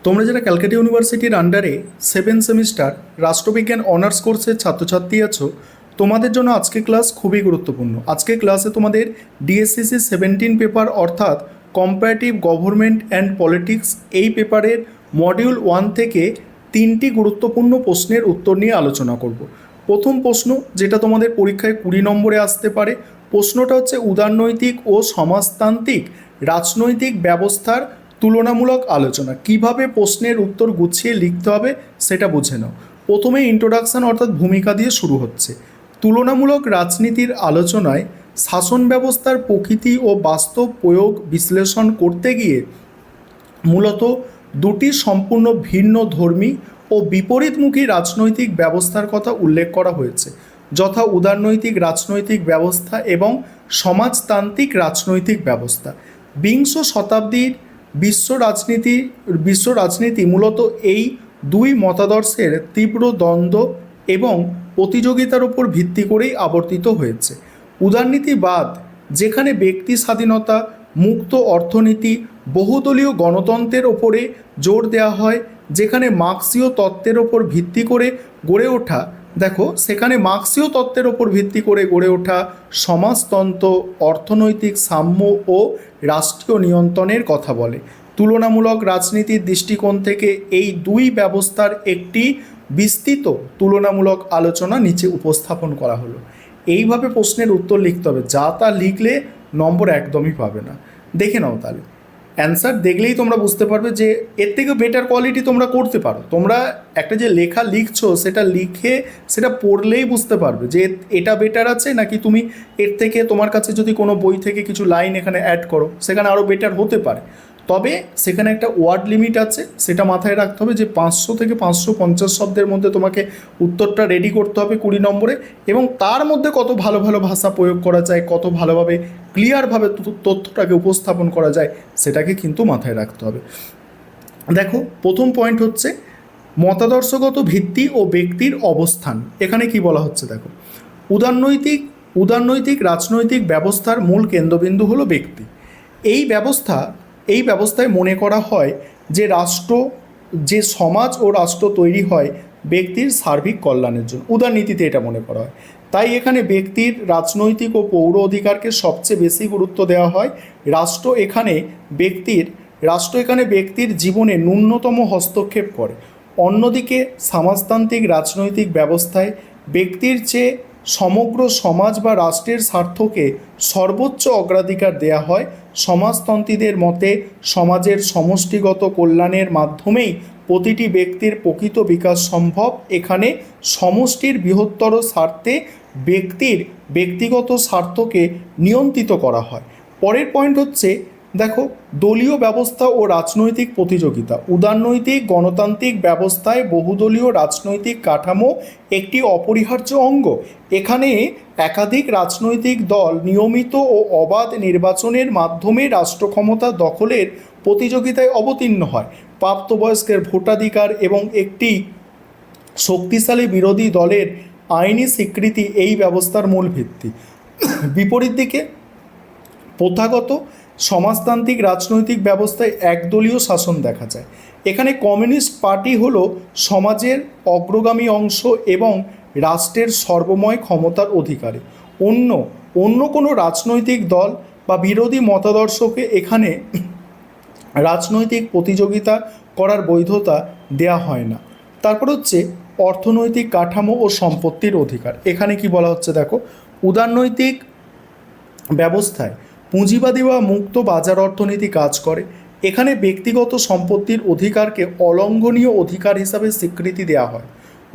তোমরা যারা ক্যালকাটা ইউনিভার্সিটির আন্ডারে 7 সেমিস্টার রাষ্ট্রবিজ্ঞান অনার্স কোর্সের ছাত্রছাত্রী আছো, তোমাদের জন্য আজকে ক্লাস খুবই গুরুত্বপূর্ণ। আজকে ক্লাসে তোমাদের ডিএসসিসি 17 পেপার অর্থাৎ কম্পারেটিভ গভর্নমেন্ট অ্যান্ড পলিটিক্স এই পেপারের মডিউল 1 থেকে 3টি গুরুত্বপূর্ণ প্রশ্নের উত্তর নিয়ে আলোচনা করব। প্রথম প্রশ্ন, যেটা তোমাদের পরীক্ষায় 20 নম্বরে আসতে পারে, প্রশ্নটা হচ্ছে উদারনৈতিক ও সমাজতান্ত্রিক রাজনৈতিক ব্যবস্থার তুলনামূলক আলোচনা। কিভাবে প্রশ্নের উত্তর গুছিয়ে লিখতে হবে সেটা বুঝে নাও। প্রথমে ইন্ট্রোডাকশন অর্থাৎ ভূমিকা দিয়ে শুরু হচ্ছে। তুলনামূলক রাজনীতির আলোচনায় শাসন ব্যবস্থার প্রকৃতি ও বাস্তব প্রয়োগ বিশ্লেষণ করতে গিয়ে মূলত দুটি সম্পূর্ণ ভিন্ন ধর্মী ও বিপরীতমুখী রাজনৈতিক ব্যবস্থার কথা উল্লেখ করা হয়েছে, যথা উদারনৈতিক রাজনৈতিক ব্যবস্থা এবং সমাজতান্ত্রিক রাজনৈতিক ব্যবস্থা। বিংশ শতাব্দীর বিশ্ব রাজনীতি মূলত এই দুই মতাদর্শের তীব্র দ্বন্দ্ব এবং প্রতিযোগিতার উপর ভিত্তি করেই আবর্তিত হয়েছে। উদারনীতিবাদ, যেখানে ব্যক্তি স্বাধীনতা, মুক্ত অর্থনীতি, বহুদলীয় গণতন্ত্রের ওপরে জোর দেওয়া হয়, যেখানে মার্ক্সীয় তত্ত্বের ওপর ভিত্তি করে গড়ে ওঠা সেখানে মার্ক্সীয় তত্ত্বের ওপর ভিত্তি করে গড়ে ওঠা সমাজতন্ত্র অর্থনৈতিক সাম্য ও রাষ্ট্রীয় নিয়ন্ত্রণের কথা বলে। তুলনামূলক রাজনীতির দৃষ্টিকোণ থেকে এই দুই ব্যবস্থার একটি বিস্তৃত তুলনামূলক আলোচনা নিচে উপস্থাপন করা হলো। এইভাবে প্রশ্নের উত্তর লিখতে হবে, যা তা লিখলে নম্বর একদমই পাবে না। দেখে নাও, তাহলে অ্যান্সার দেখলেই তোমরা বুঝতে পারবে যে এর থেকে বেটার কোয়ালিটি তোমরা করতে পারো। তোমরা একটা যে লেখা লিখছো সেটা লিখে সেটা পড়লেই বুঝতে পারবে যে এটা বেটার আছে নাকি তুমি এর থেকে তোমার কাছে যদি কোনো বই থেকে কিছু লাইন এখানে অ্যাড করো সেখানে আরও বেটার হতে পারে। তবে সেখানে একটা ওয়ার্ড লিমিট আছে, সেটা মাথায় রাখতে হবে যে 500 থেকে 550 শব্দের মধ্যে তোমাকে উত্তরটা রেডি করতে হবে 20 নম্বরে, এবং তার মধ্যে কত ভালো ভালো ভাষা প্রয়োগ করা যায়, কত ভালোভাবে ক্লিয়ারভাবে তথ্যটাকে উপস্থাপন করা যায় সেটাকে কিন্তু মাথায় রাখতে হবে। দেখো, প্রথম পয়েন্ট হচ্ছে মতাদর্শগত ভিত্তি ও ব্যক্তির অবস্থান। এখানে কি বলা হচ্ছে দেখো, উদারনৈতিক রাজনৈতিক ব্যবস্থার মূল কেন্দ্রবিন্দু হলো ব্যক্তি। এই ব্যবস্থায় মনে করা হয় যে সমাজ ও রাষ্ট্র তৈরি হয় ব্যক্তির সার্বিক কল্যাণের জন্য। উদারনীতিতে এটা মনে করা হয়। তাই এখানে ব্যক্তির রাজনৈতিক ও পৌর অধিকারকে সবচেয়ে বেশি গুরুত্ব দেওয়া হয়। রাষ্ট্র এখানে ব্যক্তির জীবনে ন্যূনতম হস্তক্ষেপ করে। অন্যদিকে সমাজতান্ত্রিক রাজনৈতিক ব্যবস্থায় ব্যক্তির চেয়ে সমগ্র সমাজ বা রাষ্ট্রের স্বার্থকে সর্বোচ্চ অগ্রাধিকার দেয়া হয়। সমাজতন্ত্রীদের মতে সমাজের সমষ্টিগত কল্যাণের মাধ্যমেই প্রতিটি ব্যক্তির প্রকৃত বিকাশ সম্ভব। এখানে সমষ্টির বৃহত্তর স্বার্থে ব্যক্তির ব্যক্তিগত স্বার্থকে নিয়ন্ত্রিত করা হয়। পরের পয়েন্ট হচ্ছে দেখো, দলীয় ব্যবস্থা ও রাজনৈতিক প্রতিযোগিতা। উদারনৈতিক গণতান্ত্রিক ব্যবস্থায় বহুদলীয় রাজনৈতিক কাঠামো একটি অপরিহার্য অঙ্গ। এখানে একাধিক রাজনৈতিক দল নিয়মিত ও অবাধ নির্বাচনের মাধ্যমে রাষ্ট্র ক্ষমতা দখলের প্রতিযোগিতায় অবতীর্ণ হয়। প্রাপ্তবয়স্কের ভোটাধিকার এবং একটি শক্তিশালী বিরোধী দলের আইনি স্বীকৃতি এই ব্যবস্থার মূল ভিত্তি। বিপরীত দিকে প্রথাগত সমাজতান্ত্রিক রাজনৈতিক ব্যবস্থায় একদলীয় শাসন দেখা যায়। এখানে কমিউনিস্ট পার্টি হলো সমাজের অগ্রগামী অংশ এবং রাষ্ট্রের সর্বময় ক্ষমতার অধিকারী। অন্য কোনো রাজনৈতিক দল বা বিরোধী মতাদর্শকে এখানে রাজনৈতিক প্রতিযোগিতা করার বৈধতা দেয়া হয় না। তারপর হচ্ছে অর্থনৈতিক কাঠামো ও সম্পত্তির অধিকার। এখানে কি বলা হচ্ছে দেখো, উদারনৈতিক ব্যবস্থায় পুঁজিবাদী বা মুক্ত বাজার অর্থনীতি কাজ করে। এখানে ব্যক্তিগত সম্পত্তির অধিকারকে অলঙ্ঘনীয় অধিকার হিসাবে স্বীকৃতি দেওয়া হয়।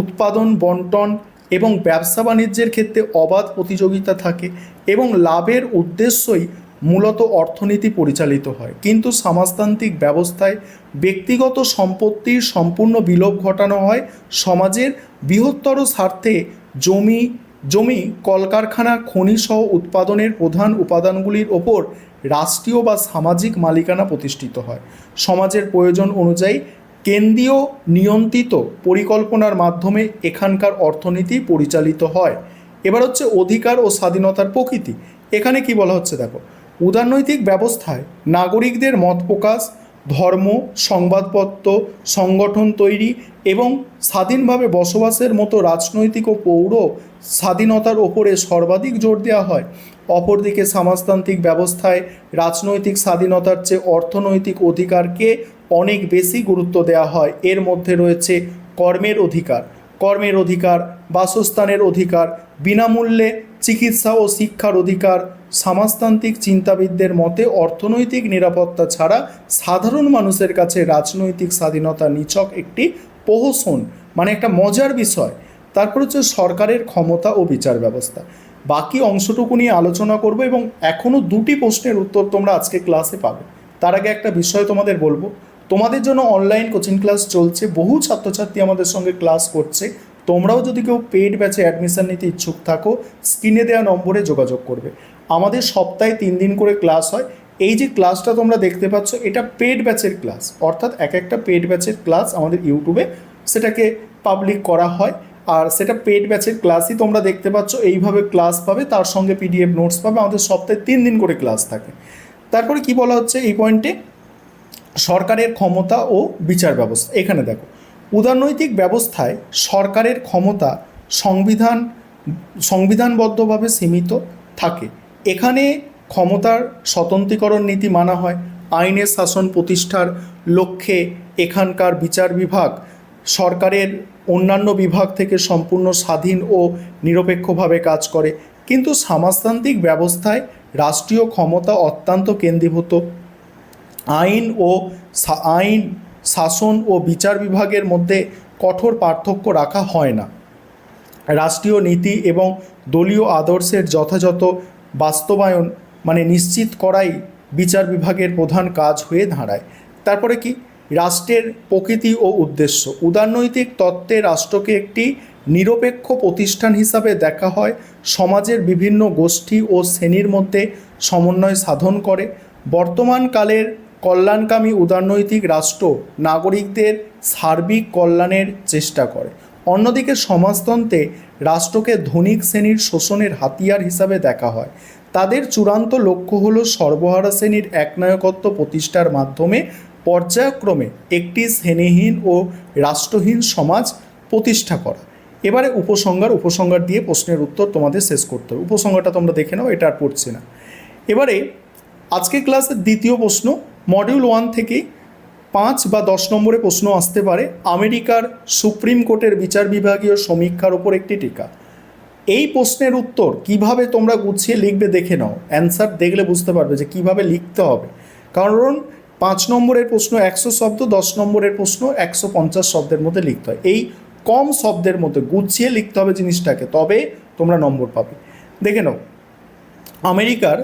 উৎপাদন, বন্টন এবং ব্যবসা বাণিজ্যের ক্ষেত্রে অবাধ প্রতিযোগিতা থাকে এবং লাভের উদ্দেশ্যই মূলত অর্থনীতি পরিচালিত হয়। কিন্তু সমাজতান্ত্রিক ব্যবস্থায় ব্যক্তিগত সম্পত্তির সম্পূর্ণ বিলোপ ঘটানো হয়। সমাজের বৃহত্তর স্বার্থে জমি, কলকারখানা, খনিসহ উৎপাদনের প্রধান উপাদানগুলির ওপর রাষ্ট্রীয় বা সামাজিক মালিকানা প্রতিষ্ঠিত হয়। সমাজের প্রয়োজন অনুযায়ী কেন্দ্রীয় নিয়ন্ত্রিত পরিকল্পনার মাধ্যমে এখানকার অর্থনীতি পরিচালিত হয়। এবার হচ্ছে অধিকার ও স্বাধীনতার প্রকৃতি। এখানে কি বলা হচ্ছে দেখো, উদারনৈতিক ব্যবস্থায় নাগরিকদের মত প্রকাশ, ধর্ম, সংবাদপত্র, সংগঠন তৈরি এবং স্বাধীনভাবে বসবাসের মতো রাজনৈতিক ও পৌর স্বাধীনতার ওপরে সর্বাধিক জোর দেওয়া হয়। অপরদিকে সমাজতান্ত্রিক ব্যবস্থায় রাজনৈতিক স্বাধীনতার চেয়ে অর্থনৈতিক অধিকারকে অনেক বেশি গুরুত্ব দেওয়া হয়। এর মধ্যে রয়েছে কর্মের অধিকার, বাসস্থানের অধিকার, বিনামূল্যে চিকিৎসা ও শিক্ষার অধিকার। সমাজতান্ত্রিক চিন্তাবিদদের মতে অর্থনৈতিক নিরাপত্তা ছাড়া সাধারণ মানুষের কাছে রাজনৈতিক স্বাধীনতা নিছক একটি প্রহসন, মানে একটা মজার বিষয়। তারপর হচ্ছে সরকারের ক্ষমতা ও বিচার ব্যবস্থা। বাকি অংশটুকু নিয়ে আলোচনা করব এবং এখনও দুটি প্রশ্নের উত্তর তোমরা আজকে ক্লাসে পাবে। তার আগে একটা বিষয় তোমাদের বলবো, তোমাদের জন্য অনলাইন কোচিং ক্লাস চলছে, বহু ছাত্রছাত্রী আমাদের সঙ্গে ক্লাস করছে। তোমরাও যদি কেউ পেইড ব্যাচে অ্যাডমিশন নিতে ইচ্ছুক থাকো, স্ক্রিনে দেওয়া নম্বরে যোগাযোগ করবে। আমাদের সপ্তাহে 3 দিন করে ক্লাস হয়। এই যে ক্লাসটা তোমরা দেখতে পাচ্ছ, এটা পেইড ব্যাচের ক্লাস, অর্থাৎ এক একটা পেইড ব্যাচের ক্লাস আমাদের ইউটিউবে সেটাকে পাবলিক করা হয়। আর সেটা পেইড ব্যাচের ক্লাসই তোমরা দেখতে পাচ্ছ, এইভাবে ক্লাস পাবে, তার সঙ্গে পিডিএফ নোটস পাবে। আমাদের সপ্তাহে 3 দিন করে ক্লাস থাকে। তারপরে কি বলা হচ্ছে এই পয়েন্টে, সরকারের ক্ষমতা ও বিচার ব্যবস্থা। এখানে দেখো, উদারনৈতিক ব্যবস্থায় সরকারের ক্ষমতা সংবিধানবদ্ধভাবে সীমিত থাকে। এখানে ক্ষমতার স্বতন্ত্রীকরণ নীতি মানা হয়। আইনের শাসন প্রতিষ্ঠার লক্ষ্যে এখানকার বিচার বিভাগ সরকারের অন্যান্য বিভাগ থেকে সম্পূর্ণ স্বাধীন ও নিরপেক্ষভাবে কাজ করে। কিন্তু সমাজতান্ত্রিক ব্যবস্থায় রাষ্ট্রীয় ক্ষমতা অত্যন্ত কেন্দ্রীভূত। আইন শাসন ও বিচার বিভাগের মধ্যে কঠোর পার্থক্য রাখা হয় না। রাষ্ট্রীয় নীতি এবং দলীয় আদর্শের যথাযথ বাস্তবায়ন নিশ্চিত করাই বিচার বিভাগের প্রধান কাজ হয়ে দাঁড়ায়। তারপরে কি, রাষ্ট্রের প্রকৃতি ও উদ্দেশ্য। উদারনৈতিক তত্ত্বে রাষ্ট্রকে একটি নিরপেক্ষ প্রতিষ্ঠান হিসাবে দেখা হয়। সমাজের বিভিন্ন গোষ্ঠী ও শ্রেণীর মধ্যে সমন্বয় সাধন করে। বর্তমানকালের কল্যাণকামী উদারনৈতিক রাষ্ট্র নাগরিকদের সার্বিক কল্যাণের চেষ্টা করে। অন্যদিকে সমাজতন্ত্রে রাষ্ট্রকে ধনিক শ্রেণীর শোষণের হাতিয়ার হিসাবে দেখা হয়। তাদের চূড়ান্ত লক্ষ্য হল সর্বহারা শ্রেণীর একনায়কত্ব প্রতিষ্ঠার মাধ্যমে পর্যায়ক্রমে একটি শ্রেণীহীন ও রাষ্ট্রহীন সমাজ প্রতিষ্ঠা করা। এবারে উপসংহার দিয়ে প্রশ্নের উত্তর তোমাদের শেষ করতে হবে। উপসংহারটা তোমরা দেখে নাও, এটা আর পড়ছি না। এবারে আজকে ক্লাসের দ্বিতীয় প্রশ্ন, মডিউল 1 থেকে 5 বা 10 নম্বরে প্রশ্ন আসতে পারে। আমেরিকার সুপ্রিম কোর্টের বিচার বিভাগীয় সমীক্ষার উপর একটি টিকা। এই প্রশ্নের উত্তর কিভাবে তোমরা গুছিয়ে লিখবে দেখে নাও। অ্যান্সার দেখলে বুঝতে পারবে যে কিভাবে লিখতে হবে। কারণ 5 নম্বরের প্রশ্ন 100 শব্দ, 10 নম্বরের প্রশ্ন 150 শব্দের মধ্যে লিখতে হয়। এই কম শব্দের মধ্যে গুছিয়ে লিখতে হবে জিনিসটাকে, তবে তোমরা নম্বর পাবে। দেখে নাও, আমেরিকার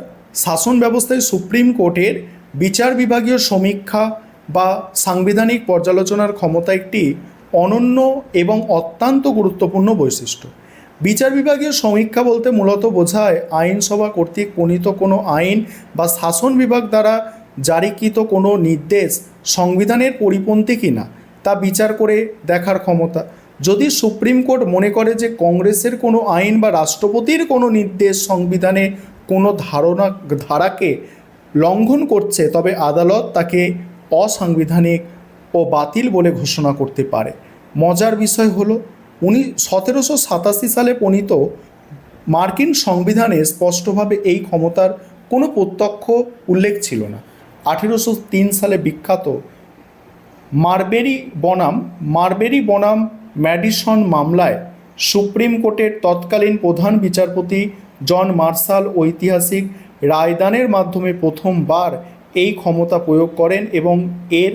শাসন ব্যবস্থায় সুপ্রিম কোর্টের বিচার বিভাগীয় সমীক্ষা বা সাংবিধানিক পর্যালোচনার ক্ষমতা একটি অনন্য এবং অত্যন্ত গুরুত্বপূর্ণ বৈশিষ্ট্য। বিচার বিভাগীয় সমীক্ষা বলতে মূলত বোঝায় আইনসভা কর্তৃক প্রণীত কোনো আইন বা শাসন বিভাগ দ্বারা জারিকৃত কোনো নির্দেশ সংবিধানের পরিপন্থী কিনা তা বিচার করে দেখার ক্ষমতা। যদি সুপ্রিম কোর্ট মনে করে যে কংগ্রেসের কোনো আইন বা রাষ্ট্রপতির কোনো নির্দেশ সংবিধানে কোনো ধারাকে লঙ্ঘন করছে, তবে আদালত তাকে অসাংবিধানিক ও বাতিল বলে ঘোষণা করতে পারে। মজার বিষয় হলো 1787 সালে প্রণীত মার্কিন সংবিধানে স্পষ্টভাবে এই ক্ষমতার কোনো প্রত্যক্ষ উল্লেখ ছিল না। 1803 সালে বিখ্যাত মারবেরি বনাম ম্যাডিসন মামলায় সুপ্রিম কোর্টের তৎকালীন প্রধান বিচারপতি জন মার্শাল ঐতিহাসিক রায়দানের মাধ্যমে প্রথমবার এই ক্ষমতা প্রয়োগ করেন এবং এর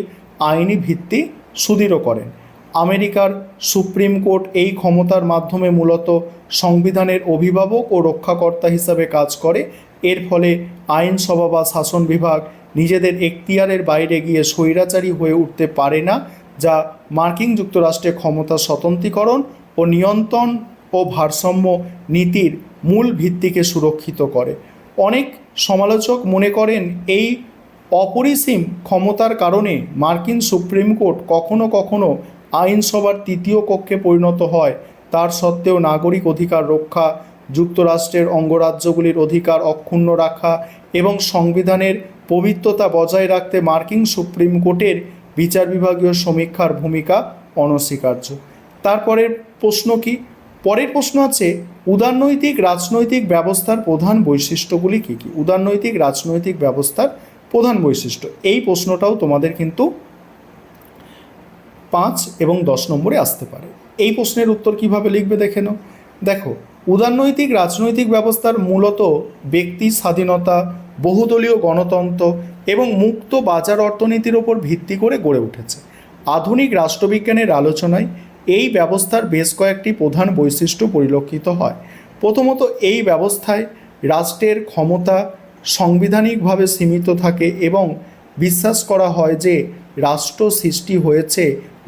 আইনি ভিত্তি সুদৃঢ় করেন। আমেরিকার সুপ্রিম কোর্ট এই ক্ষমতার মাধ্যমে মূলত সংবিধানের অভিভাবক ও রক্ষাকর্তা হিসাবে কাজ করে। এর ফলে আইনসভা বা শাসন বিভাগ নিজেদের এখতিয়ারের বাইরে গিয়ে স্বৈরাচারী হয়ে উঠতে পারে না, যা মার্কিন যুক্তরাষ্ট্রের ক্ষমতা স্বতন্ত্রীকরণ ও নিয়ন্ত্রণ ও ভারসাম্য নীতির মূল ভিত্তিকে সুরক্ষিত করে। অনেক সমালোচক মনে করেন এই অপরিসীম ক্ষমতার কারণে মার্কিন সুপ্রিম কোর্ট কখনো কখনো আইনসভার তৃতীয় কক্ষে পরিণত হয়। তার সত্ত্বেও নাগরিক অধিকার রক্ষা, যুক্তরাষ্ট্রের অঙ্গরাজ্যগুলির অধিকার অক্ষুণ্ণ রাখা এবং সংবিধানের পবিত্রতা বজায় রাখতে মার্কিন সুপ্রিম কোর্টের বিচার বিভাগীয় সমীক্ষার ভূমিকা অনস্বীকার্য। তারপরের প্রশ্ন কি? পরের প্রশ্ন আছে উদারনৈতিক রাজনৈতিক ব্যবস্থার প্রধান বৈশিষ্ট্যগুলি কী কী? উদারনৈতিক রাজনৈতিক ব্যবস্থার প্রধান বৈশিষ্ট্য, এই প্রশ্নটাও তোমাদের কিন্তু 5 এবং 10 নম্বরে আসতে পারে। এই প্রশ্নের উত্তর কিভাবে লিখবে দেখে নাও। দেখো, উদারনৈতিক রাজনৈতিক ব্যবস্থার মূলত ব্যক্তি স্বাধীনতা, বহুদলীয় গণতন্ত্র এবং মুক্ত বাজার অর্থনীতির ওপর ভিত্তি করে গড়ে উঠেছে। আধুনিক রাষ্ট্রবিজ্ঞানের আলোচনায় এই ব্যবস্থার বেশ কয়েকটি প্রধান বৈশিষ্ট্য পরিলক্ষিত হয়। প্রথমত, এই ব্যবস্থায় রাষ্ট্রের ক্ষমতা সাংবিধানিকভাবে সীমিত থাকে এবং বিশ্বাস করা হয় যে রাষ্ট্র সৃষ্টি হয়েছে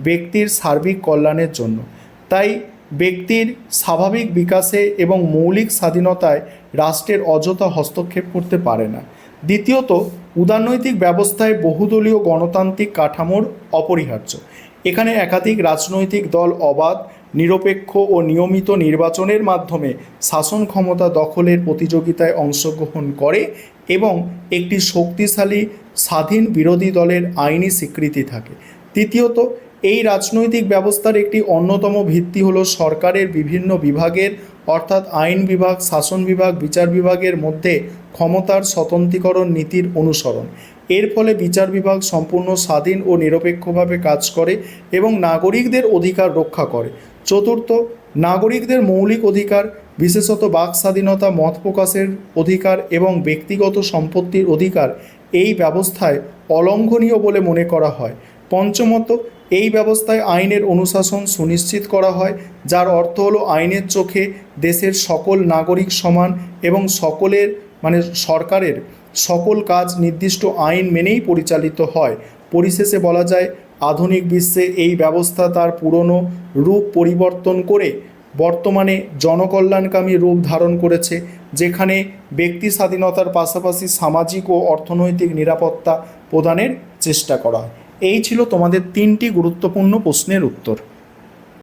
ব্যক্তির সার্বিক কল্যাণের জন্য। তাই ব্যক্তির স্বাভাবিক বিকাশে এবং মৌলিক স্বাধীনতায় রাষ্ট্রের অযথা হস্তক্ষেপ করতে পারে না। দ্বিতীয়ত, উদারনৈতিক ব্যবস্থায় বহুদলীয় গণতান্ত্রিক কাঠামোর অপরিহার্য। এখানে একাধিক রাজনৈতিক দল অবাধ, নিরপেক্ষ ও নিয়মিত নির্বাচনের মাধ্যমে শাসন ক্ষমতা দখলের প্রতিযোগিতায় অংশগ্রহণ করে এবং একটি শক্তিশালী স্বাধীন বিরোধী দলের আইনি স্বীকৃতি থাকে। তৃতীয়ত, এই রাজনৈতিক ব্যবস্থার একটি অন্যতম ভিত্তি হল সরকারের বিভিন্ন বিভাগের অর্থাৎ আইন বিভাগ, শাসন বিভাগ, বিচার বিভাগের মধ্যে ক্ষমতার স্বতন্ত্রীকরণ নীতির অনুসরণ। এর ফলে বিচার বিভাগ সম্পূর্ণ স্বাধীন ও নিরপেক্ষভাবে কাজ করে এবং নাগরিকদের অধিকার রক্ষা করে। চতুর্থ, নাগরিকদের মৌলিক অধিকার, বিশেষত বাক স্বাধীনতা, মত প্রকাশের অধিকার এবং ব্যক্তিগত সম্পত্তির অধিকার এই ব্যবস্থায় অলঙ্ঘনীয় বলে মনে করা হয়। পঞ্চমত, এই ব্যবস্থায় আইনের অনুশাসন সুনিশ্চিত করা হয়, যার অর্থ হলো আইনের চোখে দেশের সকল নাগরিক সমান এবং সকলের সরকারের সকল কাজ নির্দিষ্ট আইন মেনেই পরিচালিত হয়। পরিশেষে বলা যায়, আধুনিক বিশ্বে এই ব্যবস্থা তার পুরনো রূপ পরিবর্তন করে বর্তমানে জনকল্যাণকামী রূপ ধারণ করেছে, যেখানে ব্যক্তি স্বাধীনতার পাশাপাশি সামাজিক ও অর্থনৈতিক নিরাপত্তা প্রদানের চেষ্টা করা হয়। এই ছিল তোমাদের 3টি গুরুত্বপূর্ণ প্রশ্নের উত্তর।